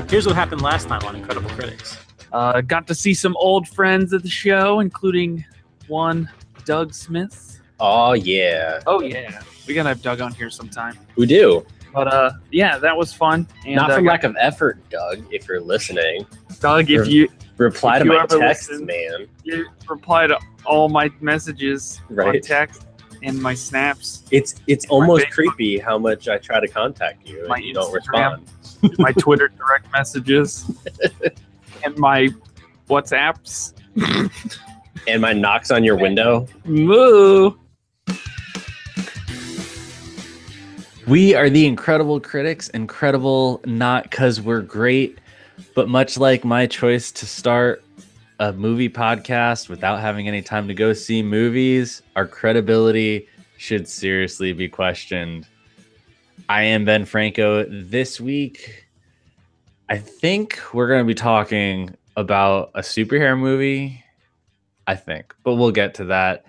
Here's what happened last time on Incredible Critics. Got to see some old friends at the show, including one Doug Smith. Oh, yeah. Oh, yeah. We got to have Doug on here sometime. We do. But, yeah, that was fun. And, Not for lack of effort, Doug, if you're listening. Doug, if you... Reply if to you my ever texts, listen, man. You reply to all my messages on Right. text and my snaps. It's almost Facebook. creepy how much I try to contact you My and you don't Instagram. respond. My Twitter direct messages. And my WhatsApps. And my knocks on your window. Moo! We are the Incredible Critics. Incredible not because we're great, but much like my choice to start a movie podcast without having any time to go see movies, our credibility should seriously be questioned. I am Ben Franco. This week, I think we're going to be talking about a superhero movie. I think, but we'll get to that.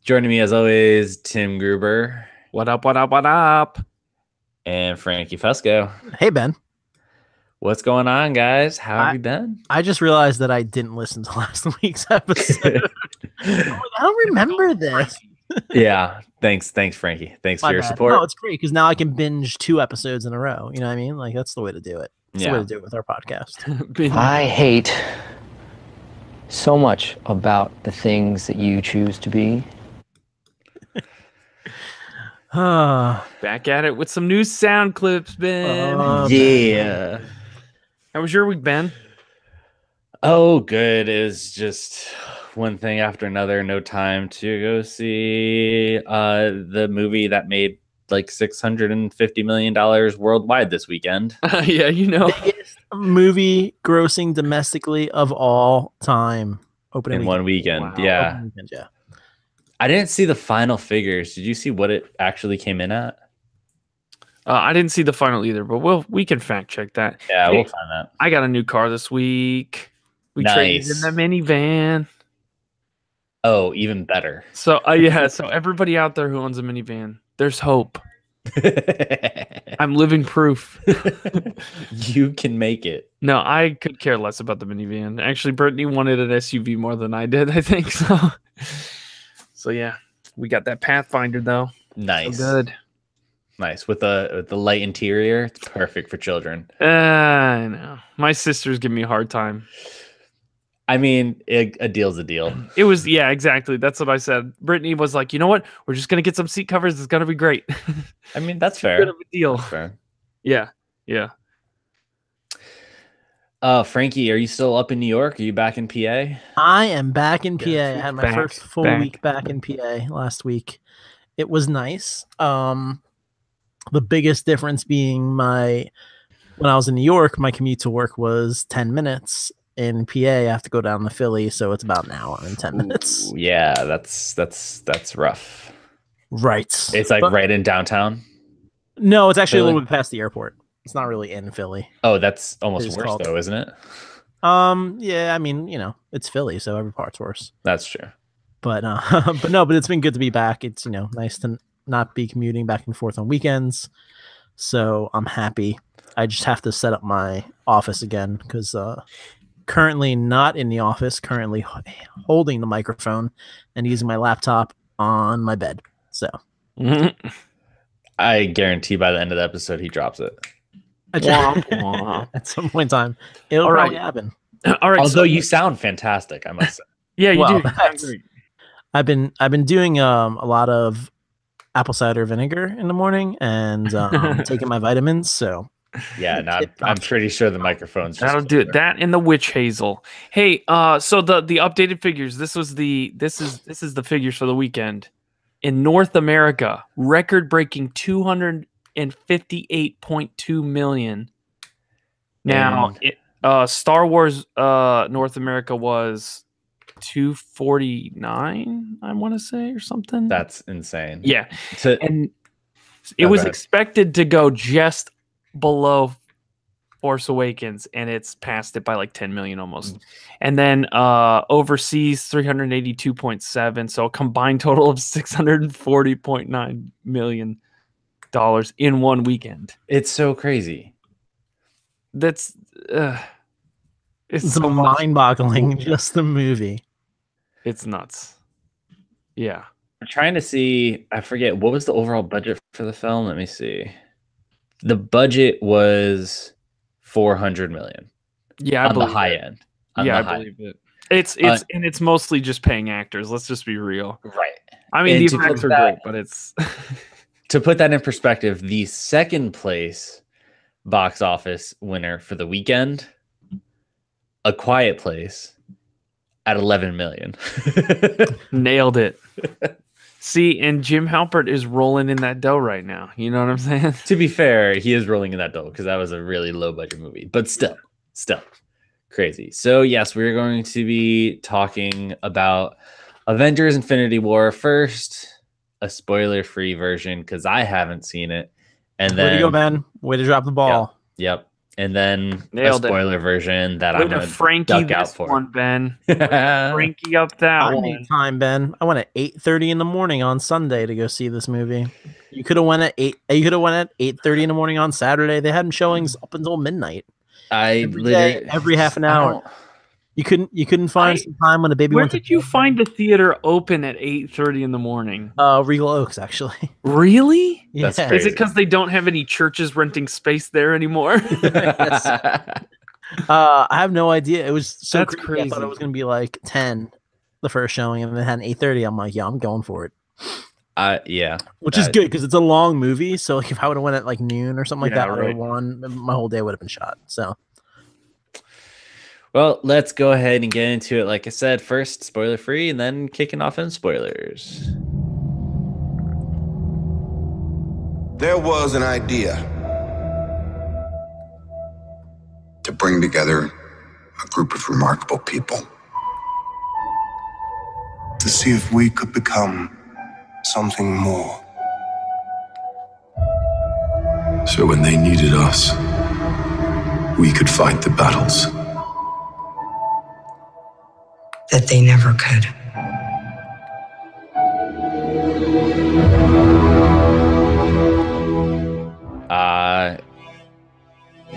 Joining me as always, Tim Gruber. What up, what up, what up? And Frankie Fusco. Hey, Ben. What's going on, guys? How have you been? I just realized that I didn't listen to last week's episode. I don't remember this. Yeah. Thanks, Frankie. Thanks My for your bad. support. No, it's great because now I can binge 2 episodes in a row. You know what I mean? Like, that's the way to do it. That's the way to do it with our podcast. I hate so much about the things that you choose to be. Back at it with some new sound clips, Ben. Yeah. How was your week, Ben? Oh, good. It was just one thing after another. No time to go see the movie that made like $650 million worldwide this weekend. Yeah, you know. Biggest movie grossing domestically of all time. Opening In one weekend. Wow. Yeah. Opening weekend, yeah. I didn't see the final figures. Did you see what it actually came in at? I didn't see the final either, but we can fact check that. Yeah, Hey, we'll find that. I got a new car this week. We traded in Nice. the minivan. Oh, even better. So yeah, so everybody out there who owns a minivan, there's hope. I'm living proof. You can make it. No, I could care less about the minivan. Actually, Brittany wanted an SUV more than I did, I think. So yeah, we got that Pathfinder though. Nice. So good. Nice. With the light interior, it's perfect for children. I know. My sisters give me a hard time. I mean, a deal's a deal. It was, yeah, exactly. That's what I said. Brittany was like, you know what? We're just going to get some seat covers. It's going to be great. I mean, that's fair. Good of a deal. That's fair. Yeah. Yeah. Frankie, are you still up in New York? Are you back in PA? I am back in PA. Yeah, I had my back, first full back. week back in PA last week. It was nice. The biggest difference being when I was in New York, my commute to work was 10 minutes. In PA, I have to go down to Philly, so it's about an hour and 10 minutes. Ooh, yeah, that's rough. Right. It's like But- right in downtown. No, it's actually Philly? a little bit past the airport. It's not really in Philly. Oh, that's almost It's worse called- though, isn't it? Yeah, I mean, it's Philly, so every part's worse. That's true. But but it's been good to be back. It's nice to not be commuting back and forth on weekends. So I'm happy. I just have to set up my office again because currently not in the office. Currently holding the microphone and using my laptop on my bed. So I guarantee by the end of the episode he drops it. Womp, womp. at some point in time, it'll All right. probably happen. All right. Although you sound fantastic, I must say. yeah, you Well, do. I've been doing a lot of apple cider vinegar in the morning and taking my vitamins. So Yeah, no, I'm pretty sure the microphone's just That'll do it. That and the witch hazel. Hey, so the updated figures. This is the figures for the weekend. In North America, record-breaking 258.2 million. Now, Star Wars North America was 249, I want to say, or something. That's insane. Yeah. And it Oh, was go ahead. expected to go just below Force Awakens, and it's passed it by like 10 million almost. And then overseas 382.7, so a combined total of $640.9 million in one weekend. It's so crazy. That's it's It's so much. mind-boggling. Just the movie. It's nuts. Yeah. I'm trying to see. I forget what was the overall budget for the film. Let me see. The budget was 400 million Yeah, I on the believe high it. end. Yeah, I believe it. It's and it's mostly just paying actors. Let's just be real. Right. I mean, And the to effects put are great, that- but it's To put that in perspective, the second place box office winner for the weekend, A Quiet Place, at 11 million. nailed it. See, and Jim Halpert is rolling in that dough right now. You know what I'm saying? To be fair, he is rolling in that dough because that was a really low budget movie, but still crazy. So yes, we're going to be talking about Avengers Infinity War first, a spoiler-free version because I haven't seen it. And Way then to go, man. Way to drop the ball. Yep. And then Nailed a it. spoiler version that Way I'm to going to Frankie duck out this for. one, Ben. Frankie up that I one. made time, Ben. I went at 8:30 in the morning on Sunday to go see this movie. You could have went at 8. You could have went at 8:30 in the morning on Saturday. They had showings up until midnight. I Every literally day, every half an I hour. don't- You couldn't find some time when a baby Where went to did you bed. find a theater open at 8:30 in the morning? Regal Oaks, actually. Really? That's Yeah. crazy. Is it because they don't have any churches renting space there anymore? I have no idea. It was so That's crazy. I thought crazy. it was gonna be like 10, the first showing, and then it had an 8:30. I'm like, yeah, I'm going for it. Yeah. Which is good because it's a long movie. So like, if I would have went at like noon or something like Yeah, that, or right. 1, my whole day would have been shot. So Well, let's go ahead and get into it. Like I said, first spoiler free, and then kicking off in spoilers. There was an idea to bring together a group of remarkable people. to see if we could become something more. So when they needed us, we could fight the battles. That they never could.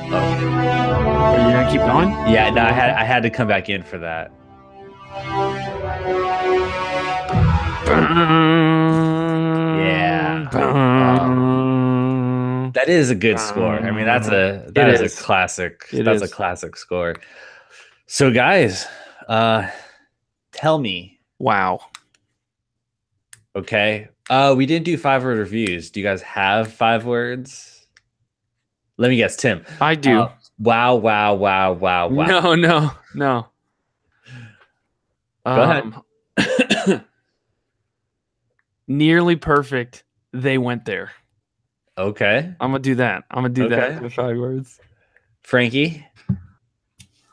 Are you gonna keep going? Yeah, no, I had to come back in for that. Yeah. That is a good score. I mean, that is a classic. That's a classic score. So, guys, tell me. Wow. Okay. We didn't do 5-word reviews. Do you guys have 5 words? Let me guess, Tim. I do. Wow, wow, wow, wow, wow. No. Go ahead. Nearly perfect. They went there. Okay. I'm gonna do that. Okay. That with 5 words. Frankie,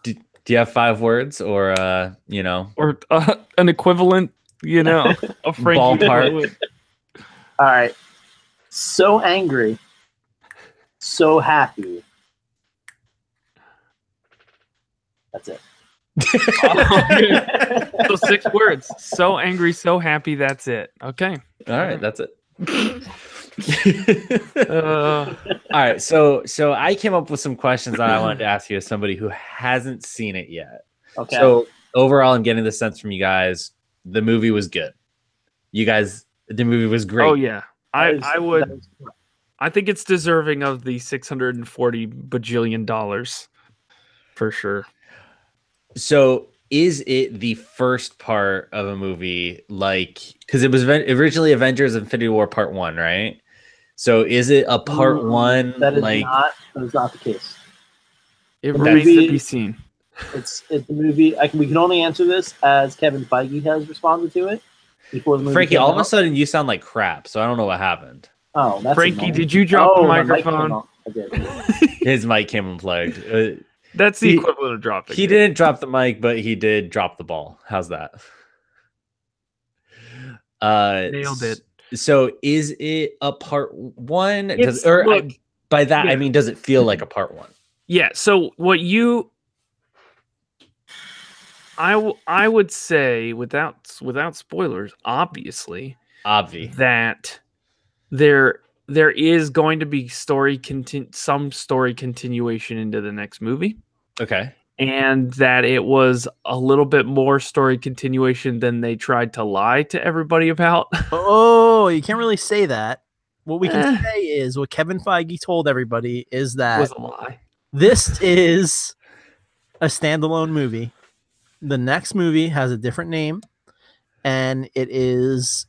do you have 5 words or, Or an equivalent, a Frankie Ballpark. equivalent. All right. So angry. So happy. That's it. So 6 words. So angry, so happy. That's it. Okay. All right, that's it. Uh, All right, so I came up with some questions that I wanted to ask you as somebody who hasn't seen it yet. Okay. So overall, I'm getting the sense from you guys, the movie was good. The movie was great. oh yeah. I think it's deserving of the $640 bajillion for sure. So is it the first part of a movie, like, because it was originally Avengers Infinity War Part 1, right? So is it a Part 1? That is like, not. That is not the case. It The remains movie- to be seen. It's the movie. We can only answer this as Kevin Feige has responded to it before the movie. Frankie, came all of a out. sudden you sound like crap, so I don't know what happened. Oh, that's Frankie, annoying. did you drop the my mic came microphone? off. I did. His mic came unplugged. That's the He- equivalent of dropping. He it. didn't drop the mic, but he did drop the ball. How's that? Nailed it. So is it a Part 1? It's- look, By that yeah. I mean, does it feel like a Part 1? Yeah. So what you, I would say without spoilers, obviously Obvi. that there there is going to be some story continuation into the next movie. Okay. And that it was a little bit more story continuation than they tried to lie to everybody about. Oh, you can't really say that. What we can Eh. say is what Kevin Feige told everybody is It that was a lie. this is a standalone movie. The next movie has a different name, and it is,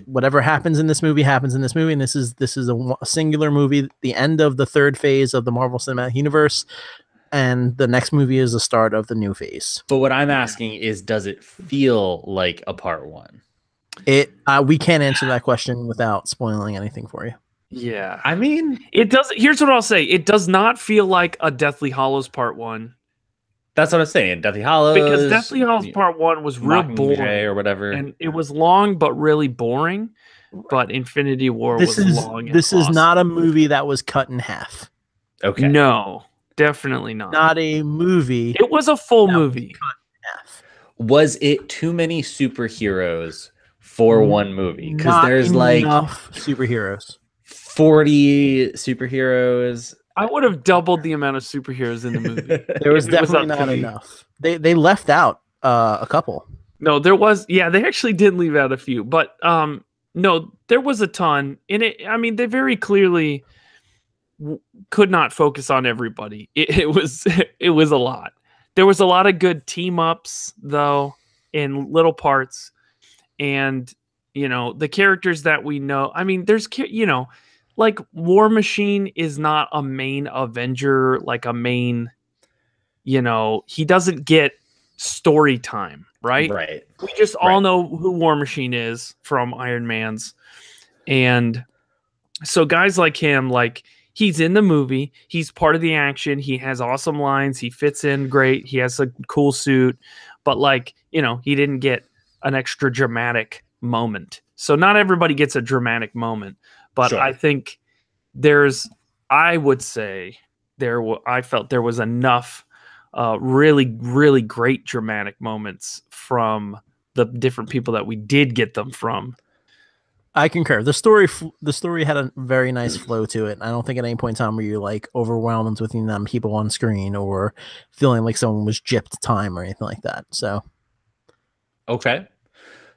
whatever happens in this movie happens in this movie, and this is a singular movie, the end of the third phase of the Marvel Cinematic Universe, and the next movie is the start of the new phase. But what I'm asking is, does it feel like a part one? We can't answer that question without spoiling anything for you. Yeah. I mean, It does. Here's what I'll say. It does not feel like a Deathly Hallows Part 1. that's what I'm saying. Deathly Hallows. Because Deathly Hallows Part 1 was real Mockingjay boring. or whatever. And it was long, but really boring. But Infinity War was long. This is not a movie that was cut in half. Okay. No, definitely not. Not a movie. It was a full movie. Cut in half. Was it too many superheroes for one movie? Because Not there's like enough superheroes. 40 superheroes. I would have doubled the amount of superheroes in the movie. There was If it was definitely up to not me. enough. They left out a couple. No, there was. Yeah, they actually did leave out a few, but no, there was a ton. And they very clearly could not focus on everybody. It was a lot. There was a lot of good team ups though in little parts, and the characters that we know. I mean, there's like War Machine is not a main Avenger, like a main. He doesn't get story time, right? Right. We just all know who War Machine is from Iron Man's. And so guys like him, like he's in the movie, he's part of the action, he has awesome lines, he fits in great, he has a cool suit, but he didn't get an extra dramatic moment. So not everybody gets a dramatic moment, but Sure. I think I would say I felt there was enough really, really great dramatic moments from the different people that we did get them from. I concur. The story had a very nice flow to it. I don't think at any point in time were you like overwhelmed with people on screen or feeling like someone was gypped time or anything like that. So, Okay.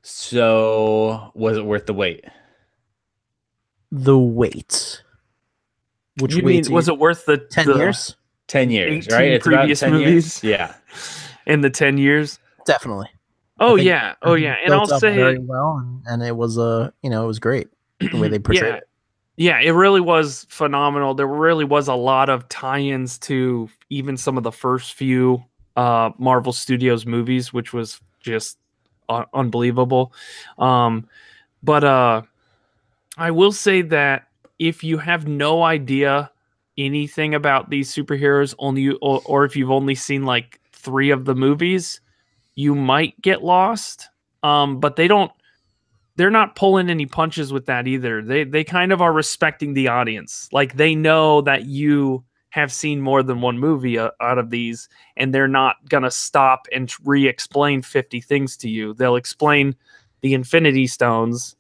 So was it worth the wait? the wait. Which You mean, was it worth the 10 years? 10 years, 18 right? It's previous about 10 movies? years. Yeah. in the 10 years? Definitely. Oh I think yeah. Oh yeah. And built I'll up say very well, and it was it was great the way they portrayed it. Yeah, it really was phenomenal. There really was a lot of tie-ins to even some of the first few Marvel Studios movies, which was just unbelievable. But I will say that if you have no idea anything about these superheroes, or if you've only seen like 3 of the movies, you might get lost. But they're not pulling any punches with that either. They kind of are respecting the audience. Like they know that you have seen more than one movie out of these, and they're not going to stop and re-explain 50 things to you. They'll explain the Infinity Stones,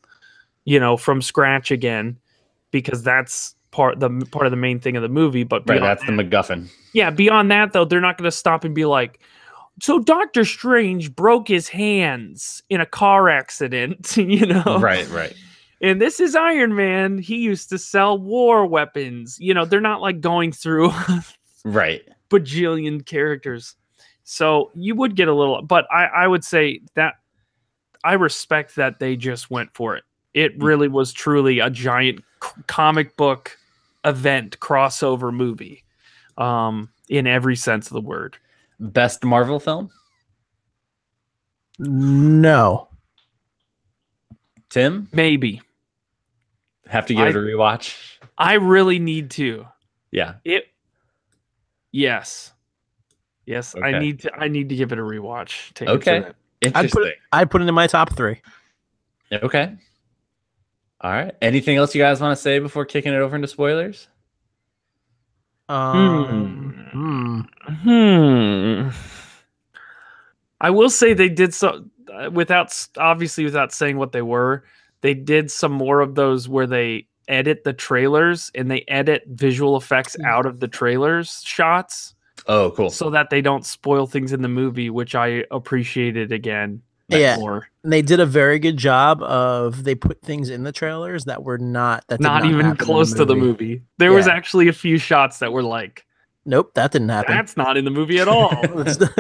from scratch again, because that's part of the main thing of the movie. But Right, that's the MacGuffin. Yeah, beyond that though, they're not going to stop and be like, so Doctor Strange broke his hands in a car accident, Right. And this is Iron Man. He used to sell war weapons. They're not like going through Right. bajillion characters. So you would get a little, but I would say that I respect that they just went for it. It really was truly a giant comic book event, crossover movie, in every sense of the word. Best Marvel film? No. Tim? Maybe. Have to give it a rewatch? I really need to. Yeah. Yes. Okay. I need to give it a rewatch to answer Okay. that. Interesting. I'd put it in my top 3. Okay. All right. Anything else you guys want to say before kicking it over into spoilers? I will say they did so without saying what they were. they did some more of those where they edit the trailers and they edit visual effects out of the trailers shots. Oh, cool. So that they don't spoil things in the movie, which I appreciated again. More. And they did a very good job of they put things in the trailers that were not even close to the movie. There was actually a few shots that were like, nope, that didn't happen. That's not in the movie at all.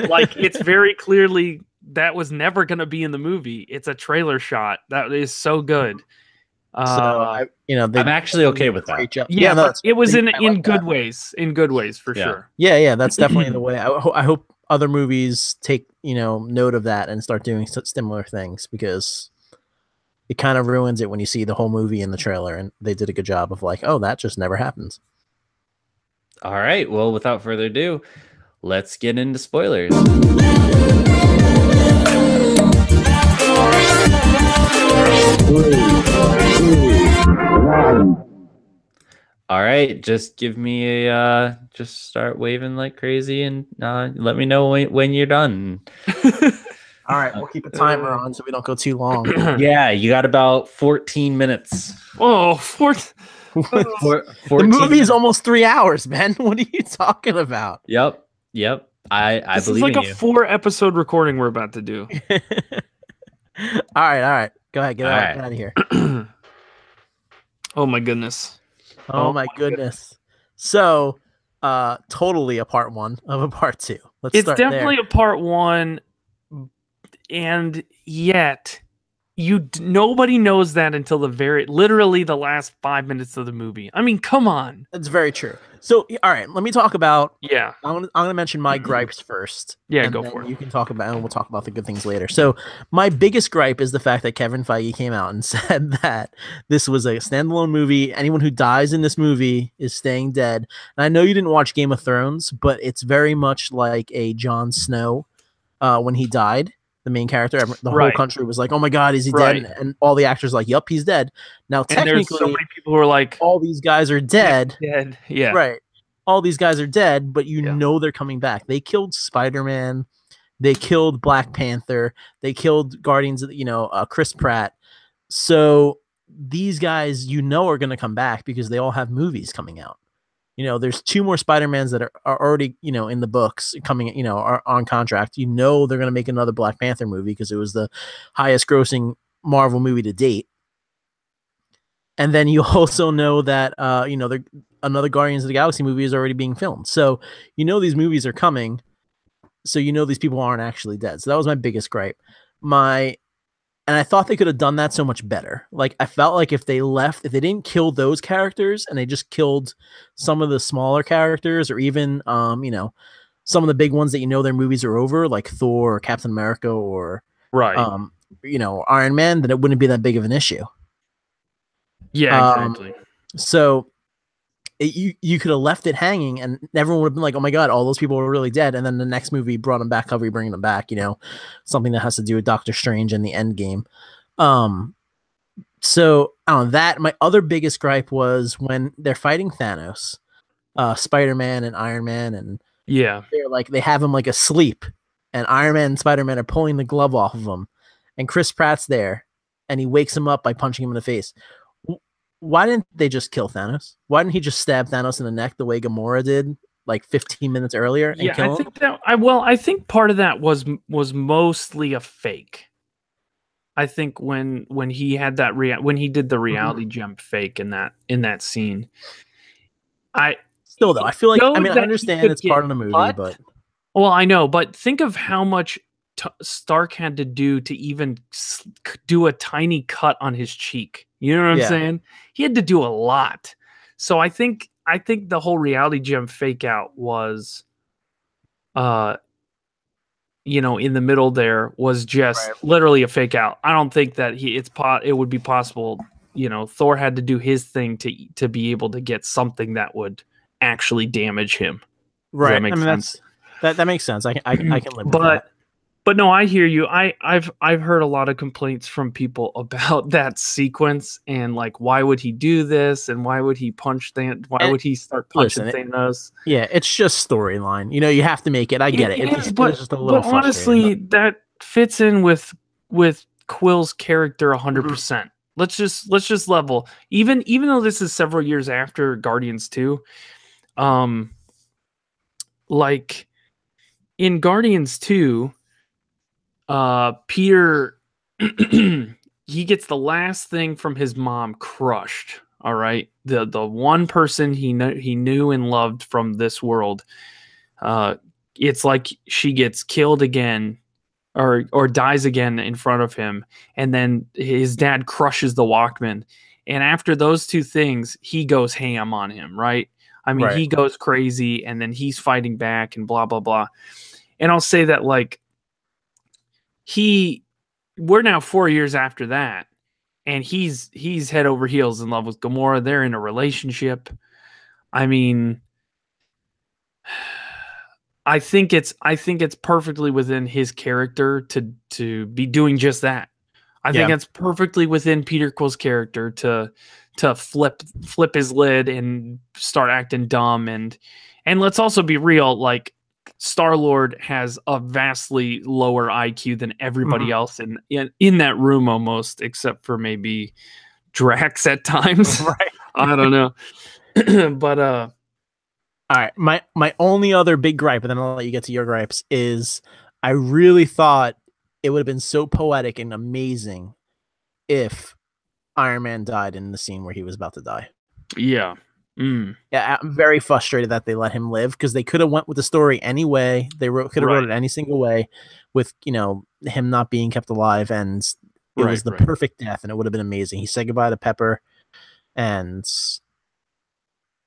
Like it's very clearly that was never going to be in the movie. It's a trailer shot. That is so good. I'm actually okay with that. Yeah, but it was in good ways. In good ways, for sure. Yeah, that's definitely the way. I hope other movies take note of that and start doing similar things, because it kind of ruins it when you see the whole movie in the trailer, and they did a good job of like, oh, that just never happens. All right. Well, without further ado, let's get into spoilers. All right, just give me a just start waving like crazy and let me know when you're done. All right, we'll keep a timer on so we don't go too long. Yeah, you got about 14 minutes. Oh, 14 the movie is almost 3 hours, man. What are you talking about? Yep. I this believe is like in a you. 4-episode recording we're about to do. All right. Go ahead, get out of here. Oh my goodness. Oh my goodness. So, totally a part 1 of a part 2. It's definitely a part 1, and yet nobody knows that until literally the last 5 minutes of the movie. I mean, come on. That's very true. So, all right, let me talk about. Yeah, I'm gonna mention my gripes first. Yeah, go for it. You can talk about, and we'll talk about the good things later. So, my biggest gripe is the fact that Kevin Feige came out and said that this was a standalone movie. Anyone who dies in this movie is staying dead. And I know you didn't watch Game of Thrones, but it's very much like a Jon Snow when he died. The main character, the whole country was like, "Oh my God, is he dead?" And all the actors were like, "Yup, he's dead." Now, technically, there's so many people who are like, "All these guys are dead." Yeah, right. All these guys are dead, but know they're coming back. They killed Spider-Man, they killed Black Panther, they killed Guardians of Chris Pratt. So these guys, are going to come back because they all have movies coming out. There's 2 more Spider-Mans that are already, in the books coming, are on contract. They're going to make another Black Panther movie because it was the highest grossing Marvel movie to date. And then you also know that, another Guardians of the Galaxy movie is already being filmed. So, these movies are coming. So, these people aren't actually dead. So that was my biggest gripe. And I thought they could have done that so much better. Like, I felt like if they didn't kill those characters and they just killed some of the smaller characters, or even, some of the big ones that their movies are over, like Thor or Captain America or, Iron Man, then it wouldn't be that big of an issue. Yeah, exactly. So you could have left it hanging, and everyone would have been like, "Oh my God, all those people were really dead." And then the next movie brought them back. How are we bringing them back? Something that has to do with Doctor Strange and the End Game. So I don't know, that my other biggest gripe was when they're fighting Thanos, Spider-Man and Iron Man, and they're like, they have him like asleep, and Iron Man and Spider-Man are pulling the glove off of him, and Chris Pratt's there, and he wakes him up by punching him in the face. Why didn't they just kill Thanos? Why didn't he just stab Thanos in the neck the way Gamora did like 15 minutes earlier? And kill him? I think part of that was mostly a fake. I think when he had that when he did the reality jump fake in that scene, I feel like I understand it's part of the movie, but well, I know, but think of how much Stark had to do to even do a tiny cut on his cheek. You know what I'm saying? He had to do a lot. So I think the whole reality gem fake out was, in the middle there was just literally a fake out. I don't think that it would be possible. Thor had to do his thing to be able to get something that would actually damage him. Right. Does that make sense? That makes sense. I can live with that. But no, I hear you. I've heard a lot of complaints from people about that sequence and like, why would he do this, and why would he punch Thanos? Why would he start punching Thanos? Yeah, it's just storyline. You have to make it. I get it. It's just a little. But honestly, that fits in with Quill's character 100%. let's just level. Even though this is several years after Guardians 2, like in Guardians 2, Peter he gets the last thing from his mom crushed. All right, the one person he knew and loved from this world. It's like she gets killed again, or dies again in front of him, and then his dad crushes the Walkman. And after those two things, he goes ham on him, right? I mean, Right. he goes crazy, and then he's fighting back and blah blah blah. And I'll say that, like, we're now 4 years after that, and he's head over heels in love with Gamora. They're in a relationship. I mean, I think it's perfectly within his character to be doing just that. I think it's perfectly within Peter Quill's character to flip his lid and start acting dumb. And let's also be real, like, Star-Lord has a vastly lower IQ than everybody else in that room, almost, except for maybe Drax at times. Right. I don't know. But all right, my only other big gripe, and then I'll let you get to your gripes, is I really thought it would have been so poetic and amazing if Iron Man died in the scene where he was about to die. yeah. Yeah, I'm very frustrated that they let him live, because they could have went with the story anyway. They could have wrote it any single way, with him not being kept alive, and it was the perfect death, and it would have been amazing. He said goodbye to Pepper, and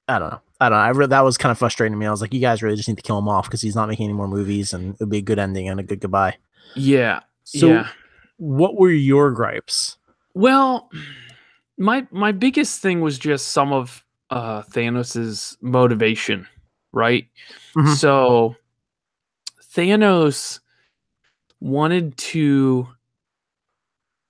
I don't know. That was kind of frustrating to me. I was like, you guys really just need to kill him off, because he's not making any more movies, and it would be a good ending and a good goodbye. Yeah. So, what were your gripes? Well, my biggest thing was just some of Thanos's motivation, right? Mhm. So Thanos wanted to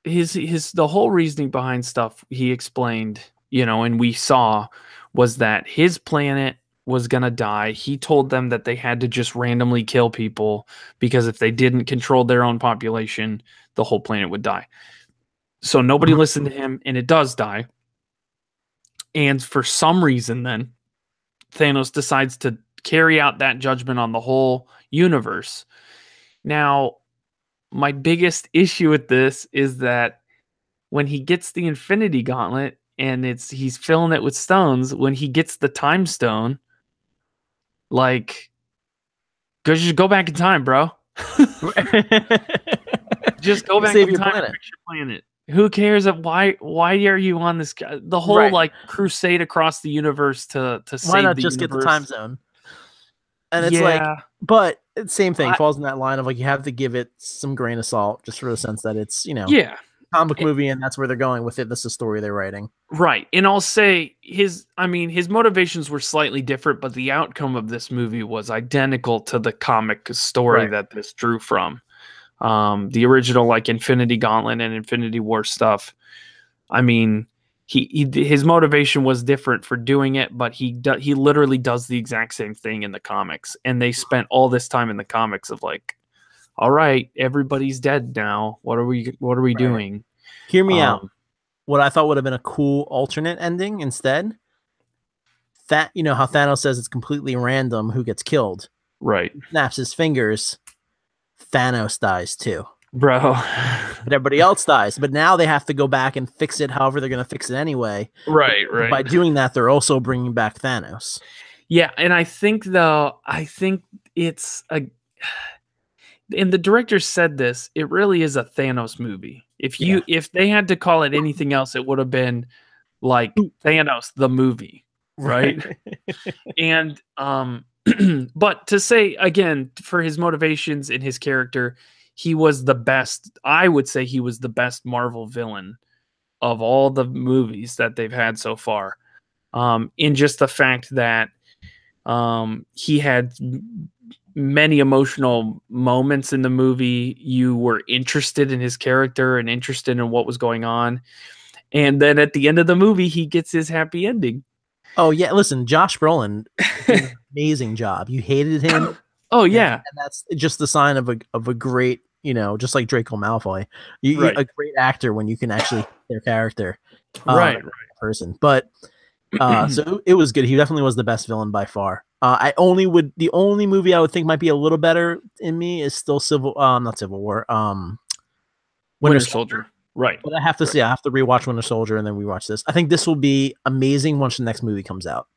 the whole reasoning behind stuff he explained, and we saw, was that his planet was gonna die. He told them that they had to just randomly kill people, because if they didn't control their own population, the whole planet would die. So nobody listened to him, and it does die. And for some reason, then Thanos decides to carry out that judgment on the whole universe. Now, my biggest issue with this is that when he gets the Infinity Gauntlet and he's filling it with stones, when he gets the Time Stone, like, just go back in time, bro. Just go back in time and fix your planet. Who cares? Why are you on this? The whole like crusade across the universe to save why not the just universe? get the time zone? And it's like, but same thing falls in that line of, like, you have to give it some grain of salt, just for the sense that it's comic movie, and that's where they're going with it. That's the story they're writing, right? And I'll say his motivations were slightly different, but the outcome of this movie was identical to the comic story that this drew from. The original, like, Infinity Gauntlet and Infinity War stuff. I mean, his motivation was different for doing it, but he literally does the exact same thing in the comics. And they spent all this time in the comics of, like, all right, everybody's dead now. What are we doing? Hear me out. What I thought would have been a cool alternate ending instead. That, how Thanos says it's completely random who gets killed. Right. Snaps his fingers. Thanos dies too, bro. But everybody else dies. But now they have to go back and fix it however they're going to fix it anyway. Right. But by doing that, they're also bringing back Thanos. Yeah, and I think it's and the director said this, it really is a Thanos movie. If they had to call it anything else, it would have been like Thanos the movie, right? And but to say, again, for his motivations and his character, he was the best. I would say he was the best Marvel villain of all the movies that they've had so far. In just the fact that he had many emotional moments in the movie. You were interested in his character and interested in what was going on. And then at the end of the movie, he gets his happy ending. Oh, yeah. Listen, Josh Brolin did an amazing job. You hated him. Oh, yeah. And that's just the sign of a great just like Draco Malfoy. You Right. a great actor when you can actually hit their character, Right. person. But so it was good. He definitely was the best villain by far. The only movie I would think might be a little better in me is still not Civil War. Winter Soldier. Right. But I have to say, I have to rewatch Winter Soldier and then rewatch this. I think this will be amazing once the next movie comes out.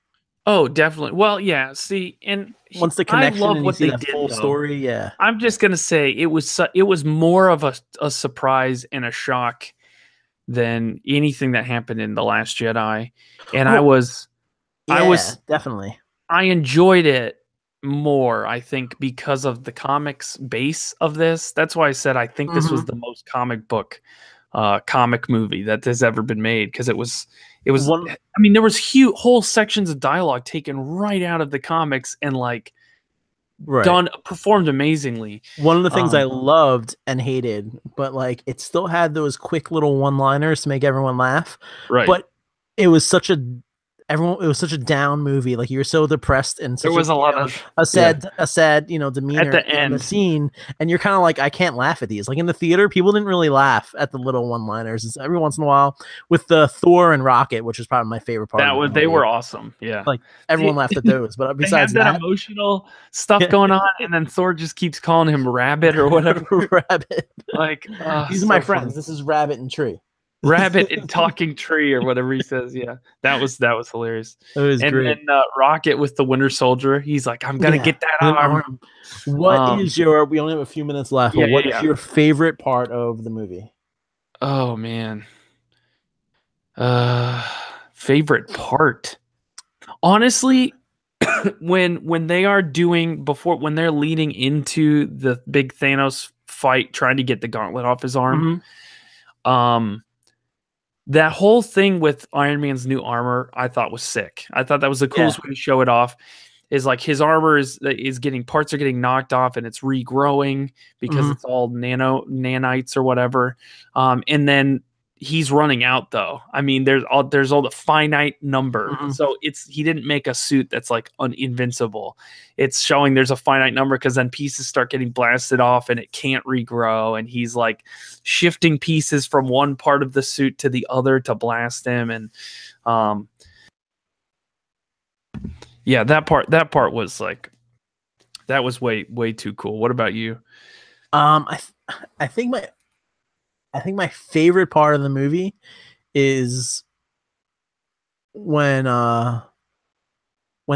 Oh, definitely. Well, yeah. See, and once the connection I love and what you see they that did, full though. story, yeah. I'm just gonna say it was more of a surprise and a shock than anything that happened in The Last Jedi, and I was definitely. I enjoyed it more, I think, because of the comics base of this. That's why I said I think this was the most comic movie that has ever been made, because it was I mean, there was whole sections of dialogue taken right out of the comics and like performed amazingly. One of the things I loved and hated, but like it still had those quick little one-liners to make everyone laugh. Right. But it was such a down movie. Like, you're so depressed and there was a lot of a sad demeanor at the in end. the scene, and you're kind of like, I can't laugh at these. Like in the theater, people didn't really laugh at the little one-liners. It's every once in a while with the Thor and Rocket, which is probably my favorite part. They were awesome. Yeah, like everyone laughed at those. But besides that emotional stuff going on, and then Thor just keeps calling him Rabbit or whatever. Rabbit. Like these are my friends. This is Rabbit and Tree. Rabbit and talking tree or whatever he says. Yeah, that was hilarious. It was great. And then Rocket with the Winter Soldier, he's like, I'm gonna get that arm. What is your? We only have a few minutes left. But what is your favorite part of the movie? Oh man, favorite part. Honestly, when they are when they're leading into the big Thanos fight, trying to get the gauntlet off his arm. That whole thing with Iron Man's new armor, I thought was sick. I thought that was the coolest way to show it off. Is like his armor is getting parts are getting knocked off and it's regrowing because it's all nanites or whatever. And then he's running out though. I mean, there's all the finite number. So he didn't make a suit that's like invincible. It's showing there's a finite number because then pieces start getting blasted off and it can't regrow. And he's like shifting pieces from one part of the suit to the other to blast him. And yeah, that part was like, that was way too cool. What about you? I think my favorite part of the movie is when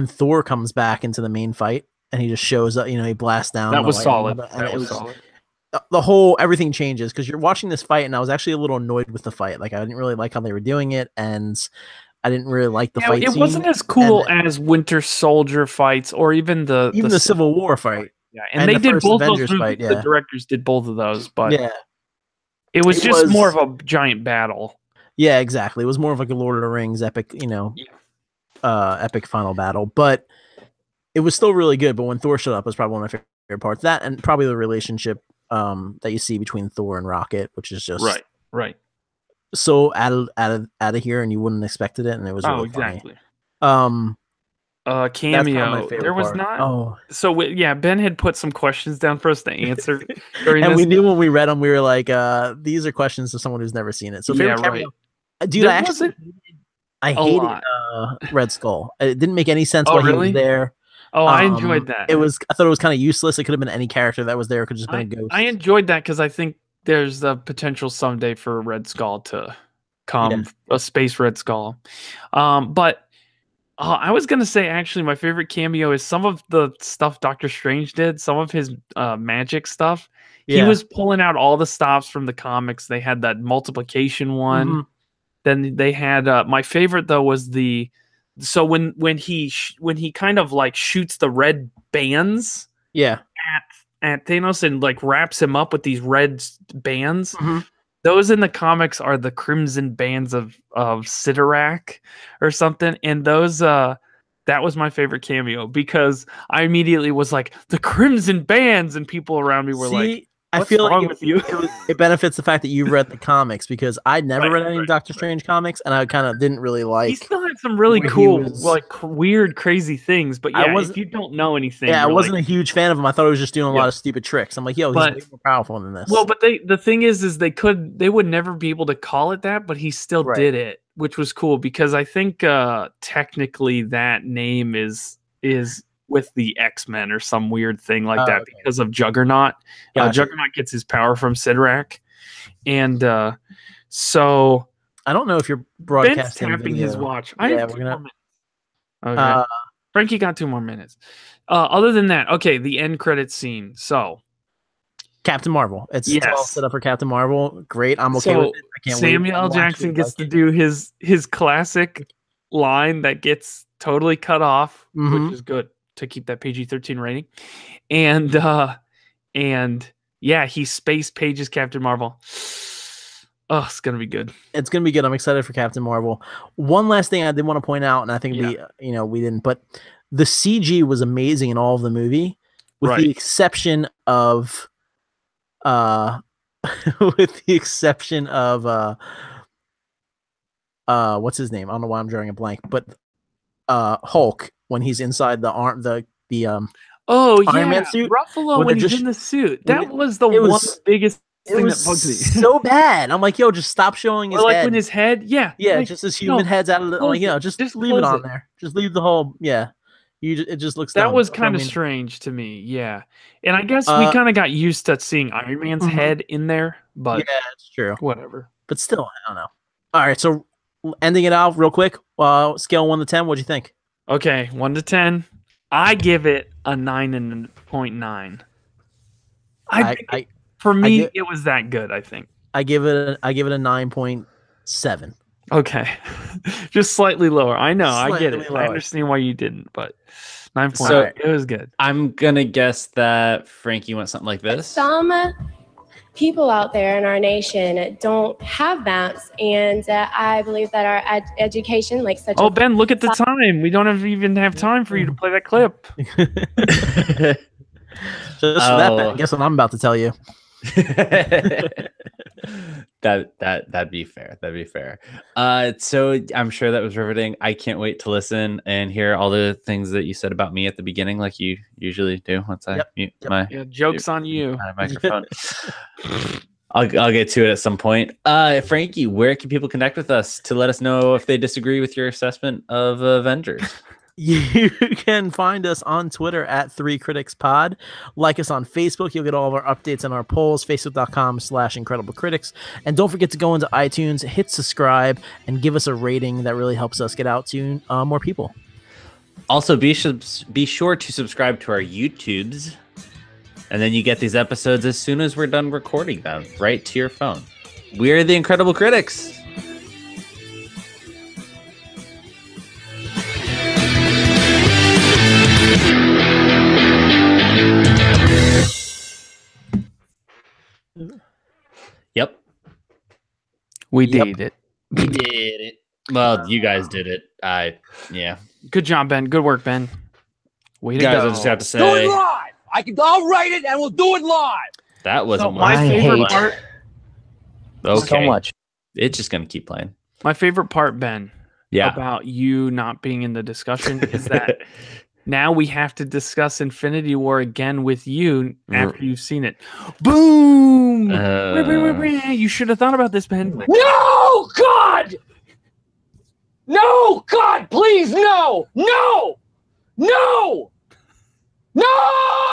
Thor comes back into the main fight and he just shows up, he blasts down. That was solid. And it was solid. The whole everything changes because you're watching this fight, and I was actually a little annoyed with the fight. Like, I didn't really like how they were doing it, and I didn't really like the fight. It scene. wasn't as cool as Winter Soldier fights or even the Civil War fight. Yeah, and they did both Avengers those fight. The directors did both of those, but yeah. It was just more of a giant battle. Yeah, exactly. It was more of like a Lord of the Rings epic, epic final battle. But it was still really good. But when Thor showed up, was probably one of my favorite parts. That and probably the relationship that you see between Thor and Rocket, which is just right. So out of here, and you wouldn't expected it, and it was really exactly. Funny. Cameo. There was part. not. Oh, so Ben had put some questions down for us to answer during and this. we knew when we read them, we were like, "These are questions to someone who's never seen it." So favorite cameo, dude, I hated Red Skull. It didn't make any sense why he was there. Oh, I enjoyed that. I thought it was kind of useless. It could have been any character that was there. It could just been a ghost. I enjoyed that because I think there's the potential someday for Red Skull to come, a space Red Skull. But I was going to say, actually, my favorite cameo is some of the stuff Doctor Strange did, some of his magic stuff. He was pulling out all the stops from the comics. They had that multiplication one. Then they had my favorite, though, was when he kind of like shoots the red bands at Thanos and like wraps him up with these red bands. Those in the comics are the crimson bands of Sidorak or something. And those, that was my favorite cameo because I immediately was like, the crimson bands, and people around me were like, I What's feel wrong like with you? it benefits the fact that you've read the comics because I'd never read any Doctor Strange comics, and I kind of didn't really He like. still had some really where he cool, was- like weird, crazy things. But I yeah, wasn't- if you don't know anything, Yeah, I you're wasn't like, a huge fan of him. I thought he was just doing a Yeah. lot of stupid tricks. I'm like, yo, he's But- way more powerful than this. well, but the thing is they would never be able to call it that, but he still Right. did it, which was cool because I think technically that name is with the X-Men or some weird thing like that okay. because of Juggernaut. Gotcha. Juggernaut gets his power from Sidrak, and so I don't know if you're Ben's broadcasting tapping his video. watch. I Yeah, have we're 2 gonna- more minutes. Okay. Frankie got 2 more minutes. Other than that, okay, the end credit scene. So Captain Marvel. It's all Yes. set up for Captain Marvel. Great. I'm okay So, with it. I can't wait. Samuel L. I'm Jackson actually gets to like- do his classic line that gets totally cut off, Mhm. which is good to keep that PG-13 rating. And yeah, he space pages Captain Marvel. Oh, it's gonna be good. It's gonna be good. I'm excited for Captain Marvel. One last thing I did want to point out, and I think we didn't, but the CG was amazing in all of the movie, with the Right. exception of, what's his name? I don't know why I'm drawing a blank, but Hulk when he's inside the Oh yeah, Iron Man suit Ruffalo with when the he's just- in the suit. when That it- was the it one was- biggest it thing was that bugged me. so bad. I'm like, yo, just stop showing his Or like head. when his head, yeah, like, just his human no, head's out of the. I'm like, close it. just Just leave it close on it. there. Just leave the whole. Yeah, it just looks. that dumb. was So, kind of I mean, strange to me. Yeah, and I guess we kind of got used to seeing Iron Man's Mhm. head in there, but Yeah, it's true. whatever. But still, I don't know. All right, so ending it out real quick. Scale 1 to 10. What'd you think? Okay, 1 to 10. I give it a 9.9. For me, gi- it was that good. I think. I give it a 9.7. Okay, just slightly lower. I know. I get Slightly it. lower. I understand why you didn't, but 9 point. So- It was good. I'm gonna guess that Frankie went something like this. Some people out there in our nation don't have maps, and I believe that our education, like such Oh, a Ben, look at the time. We don't even have time for you to play that clip. Just for that, Oh. Ben, guess what I'm about to tell you. That'd be fair. That'd be fair. So I'm sure that was riveting. I can't wait to listen and hear all the things that you said about me at the beginning, like you usually do once I mute my Yeah, joke's on you. microphone. I'll get to it at some point. Frankie, where can people connect with us to let us know if they disagree with your assessment of Avengers? You can find us on Twitter at 3CriticsPod. Like us on Facebook. You'll get all of our updates and our polls, facebook.com/IncredibleCritics. And don't forget to go into iTunes, hit subscribe, and give us a rating. That really helps us get out to more people. Also, be sure to subscribe to our YouTubes. And then you get these episodes as soon as we're done recording them, right to your phone. We're the Incredible Critics. Yep. We Yep. did it. We did it. Well, you guys did it. Yeah. Good job, Ben. Good work, Ben. Way to Guys, go. I just have to Do it say live. I'll write it and we'll do it live. that was So a my I favorite hate- part. okay. So much. It's just gonna keep playing. My favorite part, Ben, Yeah. about you not being in the discussion is that now we have to discuss Infinity War again with you after you've seen it. Boom! You should have thought about this, Ben. No, God! No, God, please, no! No! No! No!